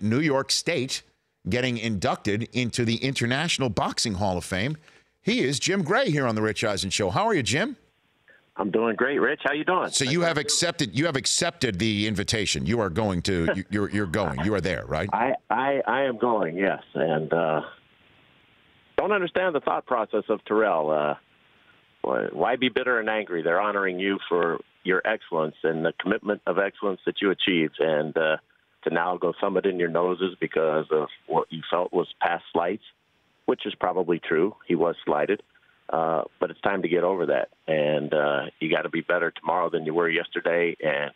New York State getting inducted into the International Boxing Hall of Fame. He is Jim Gray here on the Rich Eisen Show. How are you, Jim? I'm doing great, Rich. How you doing? So you have accepted the invitation. You are going to you're going. You are there, right? I am going, yes. And don't understand the thought process of Terrell. Why be bitter and angry? They're honoring you for your excellence and the commitment of excellence that you achieved, and to now go thumb it in your noses because of what you felt was past slights, which is probably true. He was slighted. But it's time to get over that, and you got to be better tomorrow than you were yesterday. And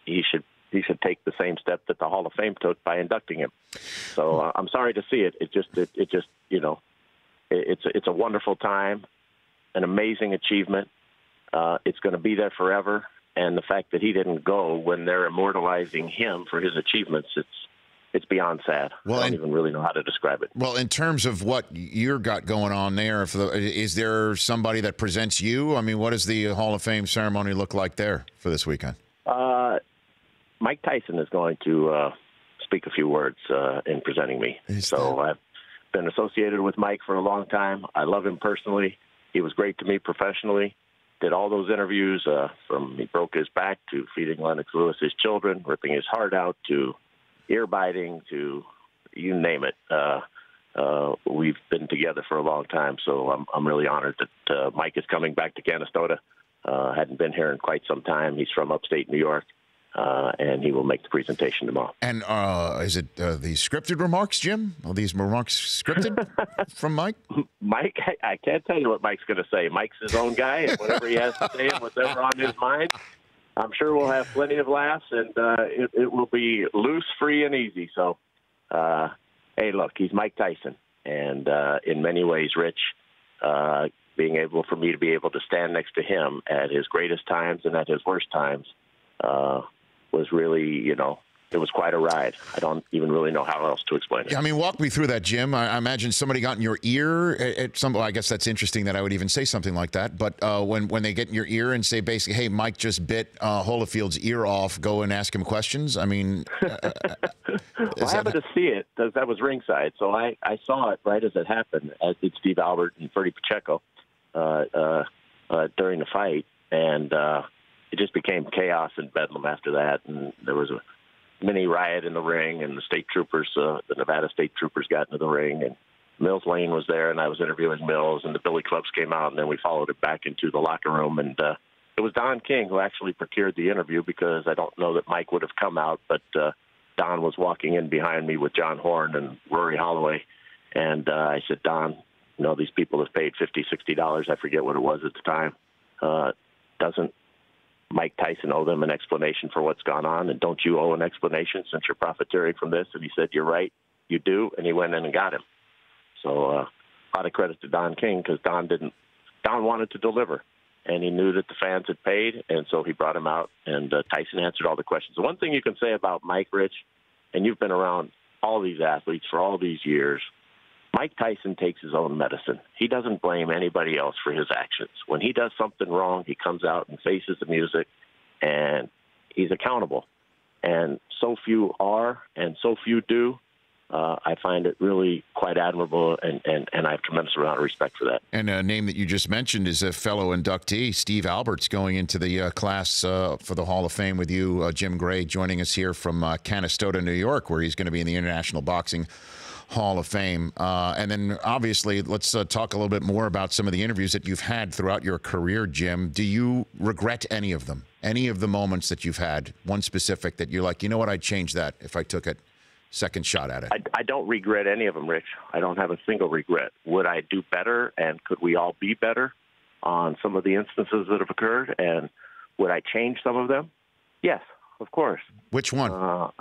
he should take the same step that the Hall of Fame took by inducting him. So I'm sorry to see it. It just it's a wonderful time, an amazing achievement. It's going to be there forever. And the fact that he didn't go when they're immortalizing him for his achievements, it's beyond sad. Well, I don't even really know how to describe it. Well, in terms of what you're got going on there, is there somebody that presents you? I mean, what does the Hall of Fame ceremony look like there for this weekend? Mike Tyson is going to speak a few words in presenting me. I've been associated with Mike for a long time. I love him personally. He was great to me professionally. Did all those interviews from he broke his back to feeding Lennox Lewis his children, ripping his heart out, to ear biting, to you name it. We've been together for a long time, so I'm really honored that Mike is coming back to Canastota. Hadn't been here in quite some time. He's from upstate New York, and he will make the presentation tomorrow. And is it the scripted remarks, Jim? Are these remarks scripted from Mike? Mike, I can't tell you what Mike's going to say. Mike's his own guy, and whatever he has to say and whatever on his mind, I'm sure we'll have plenty of laughs, and it will be loose, free, and easy. So, hey, look, he's Mike Tyson, and in many ways, Rich, being able for me to be able to stand next to him at his greatest times and at his worst times was really, it was quite a ride. I don't even really know how else to explain it. Yeah, I mean, walk me through that, Jim. I imagine somebody got in your ear at some. Well, I guess that's interesting that I would even say something like that. But when they get in your ear and say basically, "Hey, Mike just bit Holifield's ear off. Go and ask him questions." I mean, well, I happened to see it because that was ringside, so I saw it right as it happened, as did Steve Albert and Freddie Pacheco during the fight, and it just became chaos and bedlam after that, and there was a mini riot in the ring, and the state troopers, the Nevada state troopers got into the ring, and Mills Lane was there, and I was interviewing Mills, and the Billy Clubs came out, and then we followed it back into the locker room, and it was Don King who actually procured the interview, because I don't know that Mike would have come out, but Don was walking in behind me with John Horn and Rory Holloway, and I said, Don, these people have paid $50, $60, I forget what it was at the time. Doesn't Mike Tyson owe them an explanation for what's gone on, and don't you owe an explanation since you're profiteering from this? And he said, you're right, you do, and he went in and got him. So a lot of credit to Don King, because Don wanted to deliver, and he knew that the fans had paid, and so he brought him out, and Tyson answered all the questions. The one thing you can say about Mike, Rich, and you've been around all these athletes for all these years, Mike Tyson takes his own medicine. He doesn't blame anybody else for his actions. When he does something wrong, he comes out and faces the music, and he's accountable. And so few are, and so few do. I find it really quite admirable, and I have tremendous amount of respect for that. And a name that you just mentioned is a fellow inductee, Steve Albert's going into the class for the Hall of Fame with you, Jim Gray, joining us here from Canastota, New York, where he's going to be in the International Boxing Hall of Fame. And then, obviously, let's talk a little bit more about some of the interviews that you've had throughout your career, Jim. Do you regret any of them? Any of the moments that you've had, one specific that you're like, you know what, I'd change that if I took a second shot at it? I don't regret any of them, Rich. I don't have a single regret. Would I do better, and could we all be better on some of the instances that have occurred? And would I change some of them? Yes, of course. Which one? Well,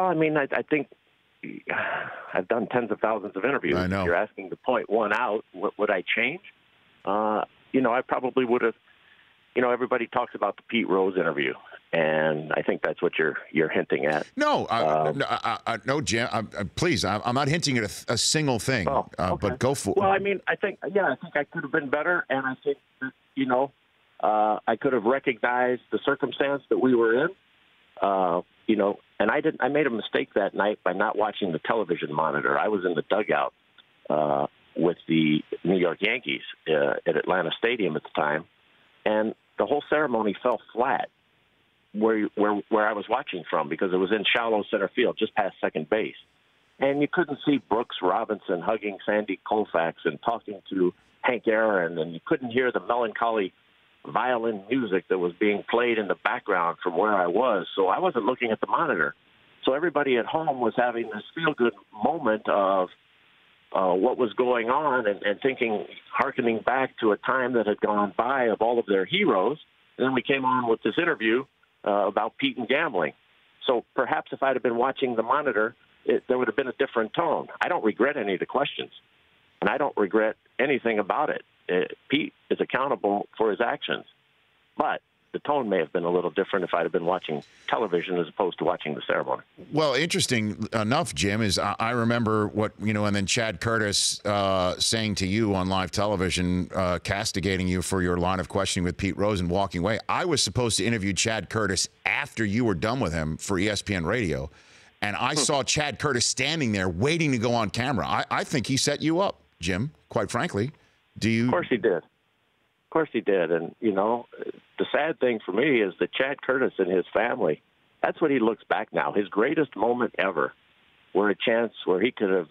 I mean, I think I've done tens of thousands of interviews. I know. If you're asking to point one out, what would I change? I probably would have, everybody talks about the Pete Rose interview, and I think that's what you're hinting at. No, no, Jim, please, I'm not hinting at a single thing, okay. But go for it. Well, I mean, I think I could have been better, and I think that, I could have recognized the circumstance that we were in. And I made a mistake that night by not watching the television monitor. I was in the dugout with the New York Yankees at Atlanta Stadium at the time, and the whole ceremony fell flat where I was watching from, because it was in shallow center field, just past second base. And you couldn't see Brooks Robinson hugging Sandy Koufax and talking to Hank Aaron, and you couldn't hear the melancholy violin music that was being played in the background from where I was. So I wasn't looking at the monitor. So everybody at home was having this feel-good moment of what was going on and thinking, hearkening back to a time that had gone by of all of their heroes. And then we came on with this interview about Pete and gambling. So perhaps if I'd have been watching the monitor, there would have been a different tone. I don't regret any of the questions, and I don't regret anything about it. Pete is accountable for his actions, but the tone may have been a little different if I'd have been watching television as opposed to watching the ceremony. Well, interesting enough, Jim, is I remember what, and then Chad Curtis saying to you on live television, castigating you for your line of questioning with Pete Rose and walking away. I was supposed to interview Chad Curtis after you were done with him for ESPN Radio, and I saw Chad Curtis standing there waiting to go on camera. I think he set you up, Jim, quite frankly. Do you? Of course he did. Of course he did. And, the sad thing for me is that Chad Curtis and his family, that's what he looks back now. His greatest moment ever, were a chance where he could have,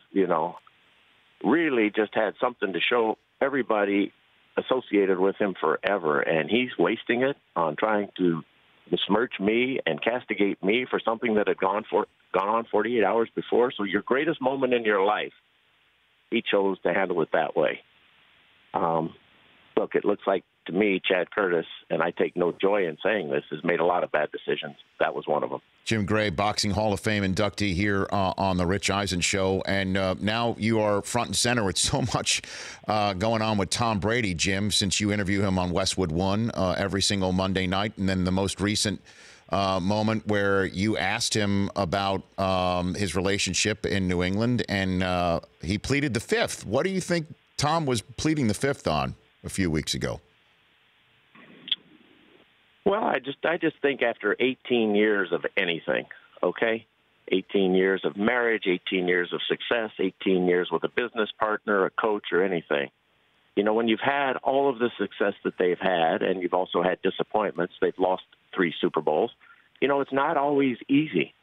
really just had something to show everybody associated with him forever. And he's wasting it on trying to besmirch me and castigate me for something that had gone on 48 hours before. So your greatest moment in your life, he chose to handle it that way. Look, it looks like to me, Chad Curtis, and I take no joy in saying this, has made a lot of bad decisions. That was one of them. Jim Gray, Boxing Hall of Fame inductee here on the Rich Eisen Show. And now you are front and center with so much going on with Tom Brady, Jim, since you interview him on Westwood One every single Monday night. And then the most recent moment where you asked him about his relationship in New England, and he pleaded the fifth. What do you think Tom was pleading the fifth on a few weeks ago? Well, I just think after 18 years of anything, okay, 18 years of marriage, 18 years of success, 18 years with a business partner, a coach, or anything, when you've had all of the success that they've had, and you've also had disappointments, they've lost 3 Super Bowls, it's not always easy.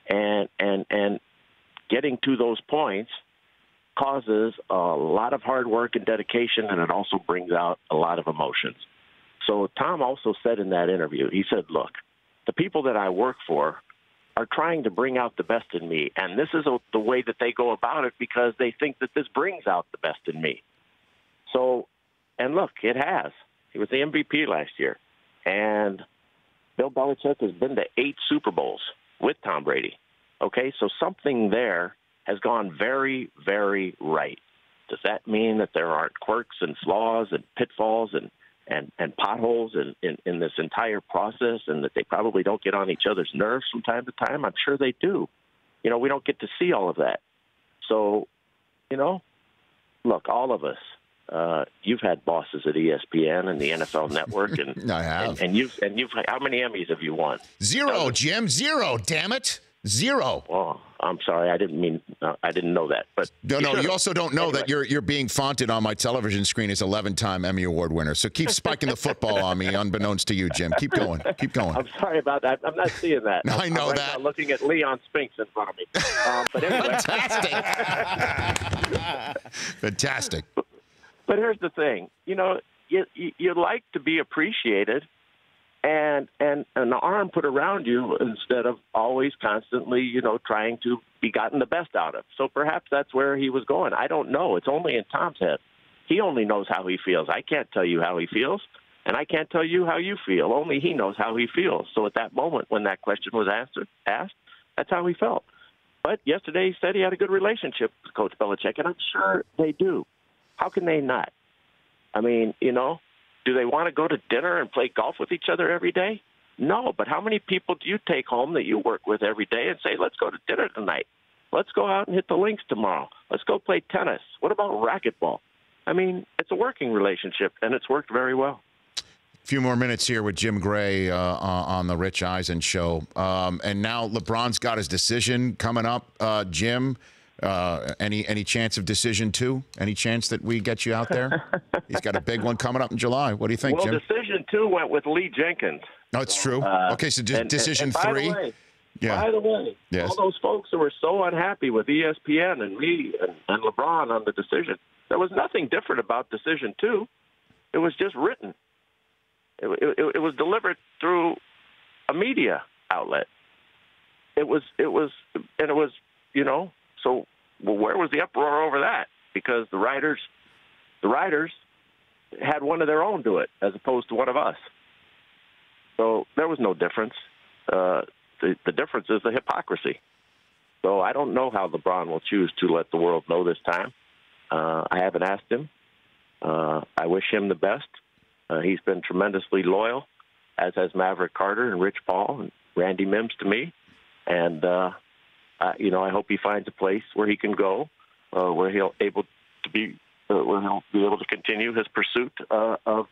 And getting to those points causes a lot of hard work and dedication, and it also brings out a lot of emotions. So Tom also said in that interview, he said, look, the people that I work for are trying to bring out the best in me, and this is the way that they go about it because they think that this brings out the best in me. So, and look, it has. He was the MVP last year, and Bill Belichick has been to 8 Super Bowls with Tom Brady. Okay, so something there has gone very, very right. Does that mean that there aren't quirks and flaws and pitfalls and potholes in this entire process, and that they probably don't get on each other's nerves from time to time? I'm sure they do. We don't get to see all of that. So, look, all of us, you've had bosses at ESPN and the NFL Network, and I have. And you've how many Emmys have you won? 0, Jim. 0. Damn it. 0. Oh, I'm sorry. I didn't know that. But no. You also don't know that you're being fonted on my television screen as 11-time Emmy Award winner. So keep spiking the football on me, unbeknownst to you, Jim. Keep going. Keep going. I'm sorry about that. I'm not seeing that. I know I'm right that. Now looking at Leon Spinks in front of me. But anyway. Fantastic. Fantastic. But here's the thing. You like to be appreciated and an arm put around you instead of always constantly, trying to be gotten the best out of. So perhaps that's where he was going. I don't know. It's only in Tom's head. He only knows how he feels. I can't tell you how he feels, and I can't tell you how you feel. Only he knows how he feels. So at that moment when that question was asked, that's how he felt. But yesterday he said he had a good relationship with Coach Belichick, and I'm sure they do. How can they not? I mean, do they want to go to dinner and play golf with each other every day? No, but how many people do you take home that you work with every day and say, let's go to dinner tonight? Let's go out and hit the links tomorrow. Let's go play tennis. What about racquetball? I mean, it's a working relationship, and it's worked very well. few more minutes here with Jim Gray on the Rich Eisen show. And now LeBron's got his decision coming up. Jim, any chance of decision 2? Any chance that we get you out there? He's got a big one coming up in July. What do you think, Jim? Well, decision 2 went with Lee Jenkins. No, it's true. Okay, so decision 3? By the way, yes. All those folks who were so unhappy with ESPN and me and LeBron on the decision, there was nothing different about decision 2. It was just written. It was delivered through a media outlet. It was, you know. So, where was the uproar over that? Because the writers had one of their own do it as opposed to one of us. So there was no difference. The difference is the hypocrisy. So I don't know how LeBron will choose to let the world know this time. I haven't asked him. I wish him the best. He's been tremendously loyal, as has Maverick Carter and Rich Paul and Randy Mims to me. And, you know, I hope he finds a place where he can go, where he'll be able to continue his pursuit of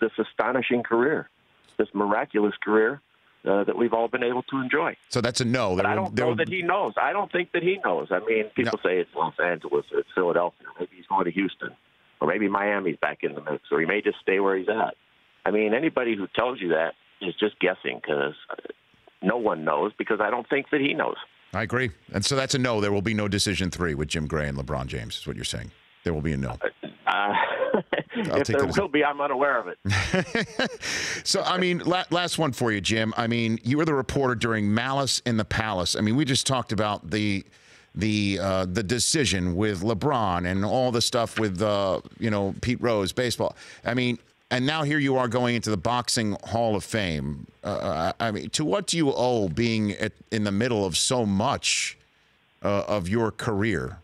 this astonishing career, this miraculous career that we've all been able to enjoy. So that's a no. But I don't know that he knows. I don't think that he knows. I mean, people say it's Los Angeles, or it's Philadelphia. Maybe he's going to Houston. Or maybe Miami's back in the mix, or he may just stay where he's at. I mean, anybody who tells you that is just guessing, because no one knows, because I don't think that he knows. I agree. And so that's a no. There will be no decision 3 with Jim Gray and LeBron James, is what you're saying. There will be a no. If there will be, I'm unaware of it. So, I mean, last one for you, Jim. I mean, you were the reporter during Malice in the Palace. I mean, we just talked about the decision with LeBron and all the stuff with you know, Pete Rose, baseball. I mean, and now here you are going into the Boxing Hall of Fame. I mean, to what do you owe being in the middle of so much of your career,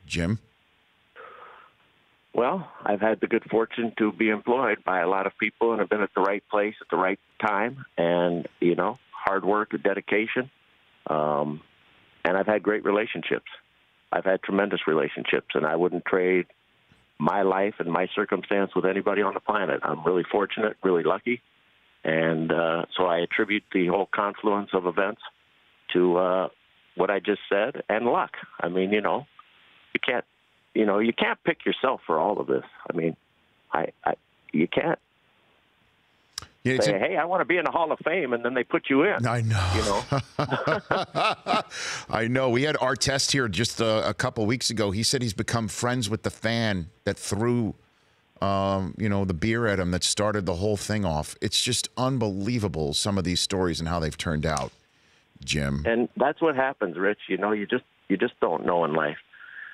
Jim? Well, I've had the good fortune to be employed by a lot of people, and have been at the right place at the right time, and, you know, hard work and dedication. And I've had great relationships. I've had tremendous relationships, and I wouldn't trade my life and my circumstance with anybody on the planet. I'm really fortunate, really lucky. And so I attribute the whole confluence of events to what I just said, and luck. I mean, you know, you can't pick yourself for all of this. I mean, you can't. Yeah, say, hey, I want to be in the Hall of Fame, and then they put you in. I know. You know? I know. We had Artest here just a couple weeks ago. He said he's become friends with the fan that threw, you know, the beer at him, that started the whole thing off. It's just unbelievable, some of these stories and how they've turned out, Jim. And that's what happens, Rich. You know, you just don't know in life.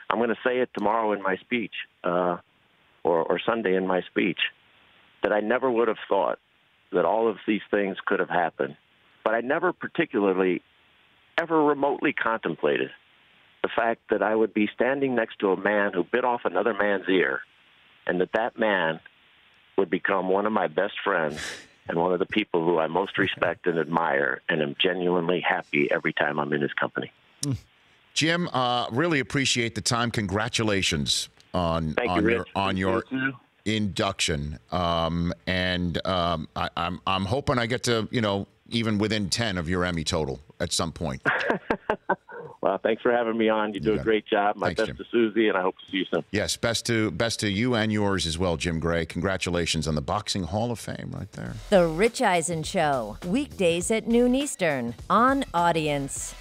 I'm going to say it tomorrow in my speech, or Sunday in my speech, that I never would have thought that all of these things could have happened. But I never particularly ever remotely contemplated the fact that I would be standing next to a man who bit off another man's ear, and that man would become one of my best friends and one of the people who I most respect and admire, and am genuinely happy every time I'm in his company. Jim, really appreciate the time. Congratulations on your induction. And I'm hoping I get to, you know, even within 10 of your Emmy total at some point. Well, thanks for having me on. You do a great job. My best to Susie, and I hope to see you soon. Yes, best to you and yours as well, Jim Gray. Congratulations on the Boxing Hall of Fame right there. The Rich Eisen Show, weekdays at noon Eastern on Audience.